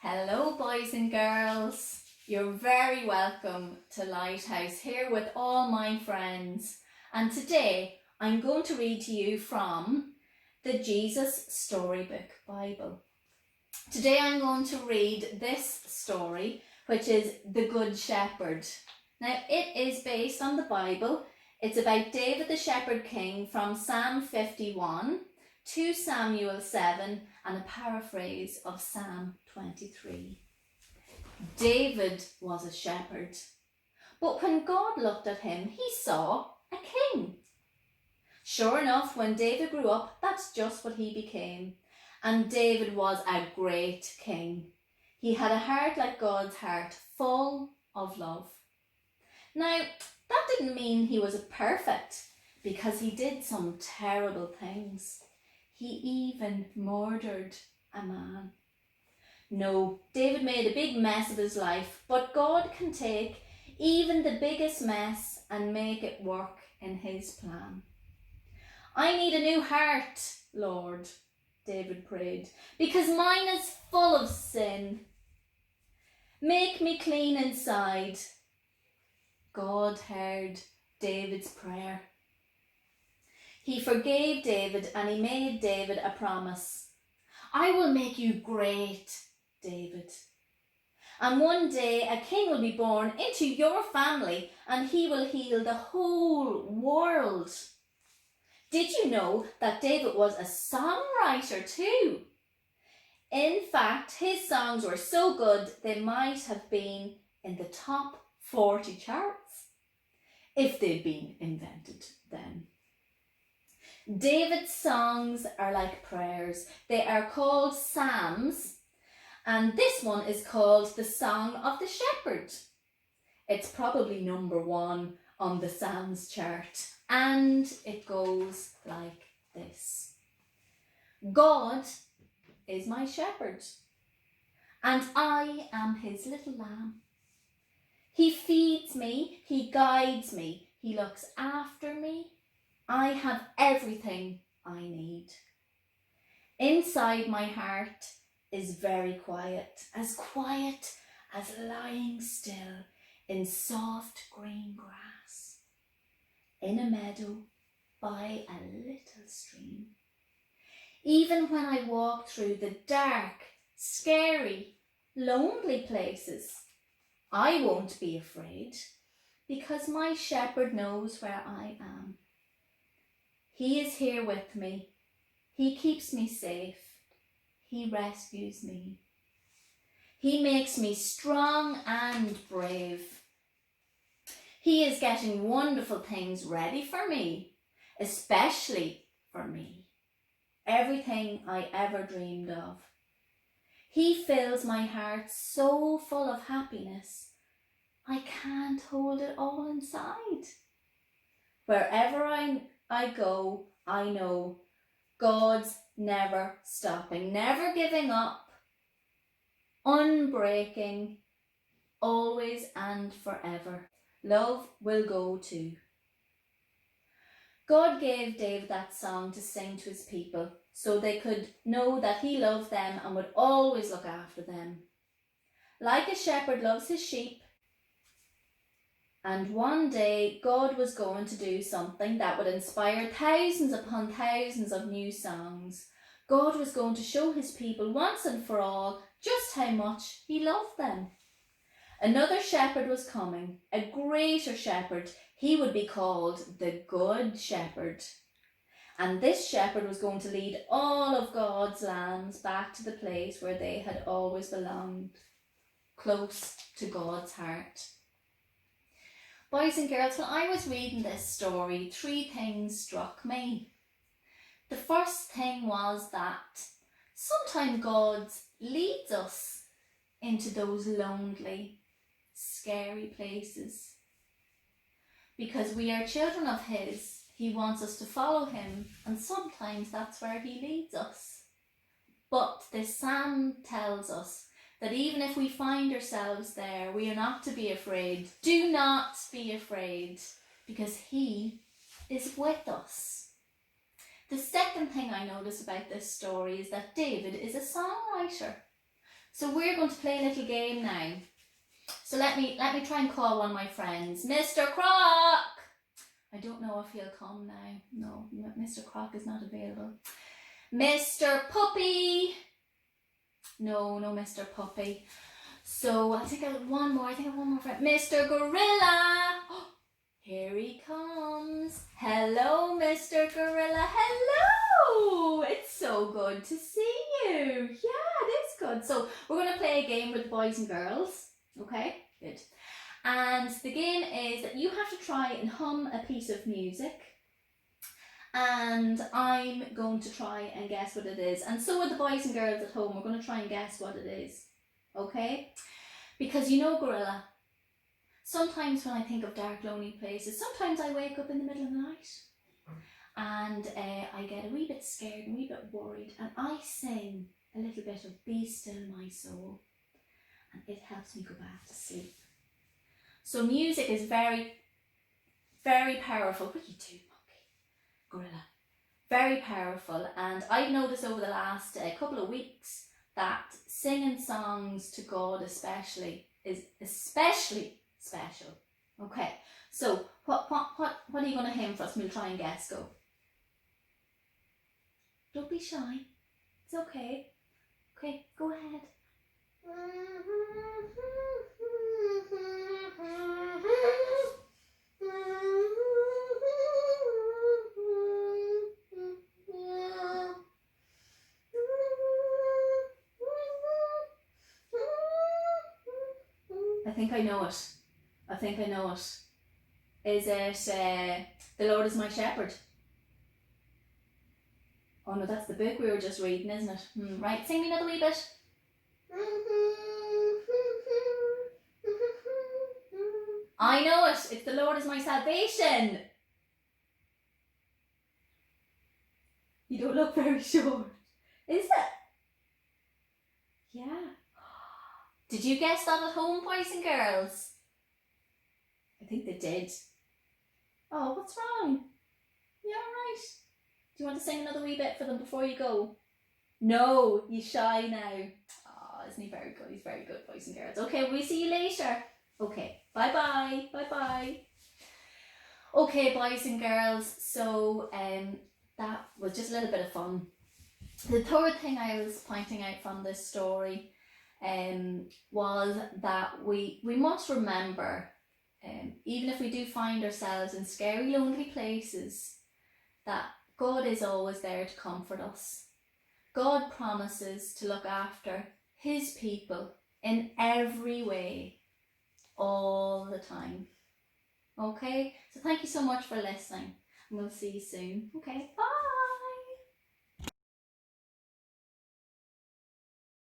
Hello boys and girls, you're very welcome to Lighthouse here with all my friends, and today I'm going to read to you from the Jesus Storybook Bible. Today I'm going to read this story, which is The Good Shepherd. Now it is based on the Bible. It's about David the Shepherd King from Psalm 51, 2 Samuel 7 and a paraphrase of Psalm 23. David was a shepherd, but when God looked at him, he saw a king. Sure enough, when David grew up, that's just what he became. And David was a great king. He had a heart like God's heart, full of love. Now, that didn't mean he was perfect, because he did some terrible things. He even murdered a man. No, David made a big mess of his life, but God can take even the biggest mess and make it work in his plan. I need a new heart, Lord, David prayed, because mine is full of sin. Make me clean inside. God heard David's prayer. He forgave David and he made David a promise. I will make you great, David. And one day a king will be born into your family and he will heal the whole world. Did you know that David was a songwriter too? In fact, his songs were so good they might have been in the top 40 charts if they'd been invented then. David's songs are like prayers. They are called psalms, and this one is called the Song of the Shepherd. It's probably number 1 on the Psalms chart, and it goes like this. God is my shepherd, and I am his little lamb. He feeds me, he guides me, he looks after me. I have everything I need. Inside my heart is very quiet as lying still in soft green grass, in a meadow by a little stream. Even when I walk through the dark, scary, lonely places, I won't be afraid because my shepherd knows where I am. He is here with me. He keeps me safe. He rescues me. He makes me strong and brave. He is getting wonderful things ready for me, especially for me. Everything I ever dreamed of. He fills my heart so full of happiness, I can't hold it all inside. Wherever I go, I know God's never stopping, never giving up, unbreaking, always and forever. Love will go too. God gave David that song to sing to his people so they could know that he loved them and would always look after them. Like a shepherd loves his sheep, and one day God was going to do something that would inspire thousands upon thousands of new songs. God was going to show his people once and for all just how much he loved them. Another shepherd was coming, a greater shepherd. He would be called the Good Shepherd. And this shepherd was going to lead all of God's lambs back to the place where they had always belonged, close to God's heart. Boys and girls, when I was reading this story, 3 things struck me. The first thing was that sometimes God leads us into those lonely, scary places. Because we are children of his, he wants us to follow him, and sometimes that's where he leads us. But this psalm tells us that even if we find ourselves there, we are not to be afraid. Do not be afraid, because he is with us. The second thing I notice about this story is that David is a songwriter. So we're going to play a little game now. So let me try and call one of my friends. Mr. Croc! I don't know if he'll come now. No, Mr. Croc is not available. Mr. Puppy! No, Mr. Puppy. So I think I have one more friend. Mr. Gorilla! Here he comes. Hello, Mr. Gorilla. Hello! It's so good to see you. Yeah, it is good. So we're going to play a game with the boys and girls. Okay, good. And the game is that you have to try and hum a piece of music. And I'm going to try and guess what it is. And so are the boys and girls at home. We're going to try and guess what it is. Okay? Because you know, Gorilla, sometimes when I think of dark, lonely places, sometimes I wake up in the middle of the night and I get a wee bit scared and a wee bit worried, and I sing a little bit of Be Still My Soul, and it helps me go back to sleep. So music is very, very powerful. What are you doing, monkey? Gorilla. Very powerful, and I've noticed over the last couple of weeks that singing songs to God especially is especially special. Okay, so what are you going to hymn for us? We'll try and guess. Go. Don't be shy. It's okay. Okay, go ahead. I think I know it. Is it The Lord is My Shepherd? Oh no, that's the book we were just reading, isn't it? Right, sing me another wee bit. I know it. It's The Lord is My Salvation. You don't look very sure. Is it? Yeah. Did you guess that at home, boys and girls? I think they did. Oh, what's wrong? You alright? Do you want to sing another wee bit for them before you go? No, you're shy now. Oh, isn't he very good? He's very good, boys and girls. Okay, we'll see you later. Okay, bye-bye. Bye-bye. Okay, boys and girls, so that was just a little bit of fun. The third thing I was pointing out from this story was that we must remember, even if we do find ourselves in scary, lonely places, that God is always there to comfort us. God promises to look after His people in every way, all the time. Okay, so thank you so much for listening, and we'll see you soon. Okay, bye.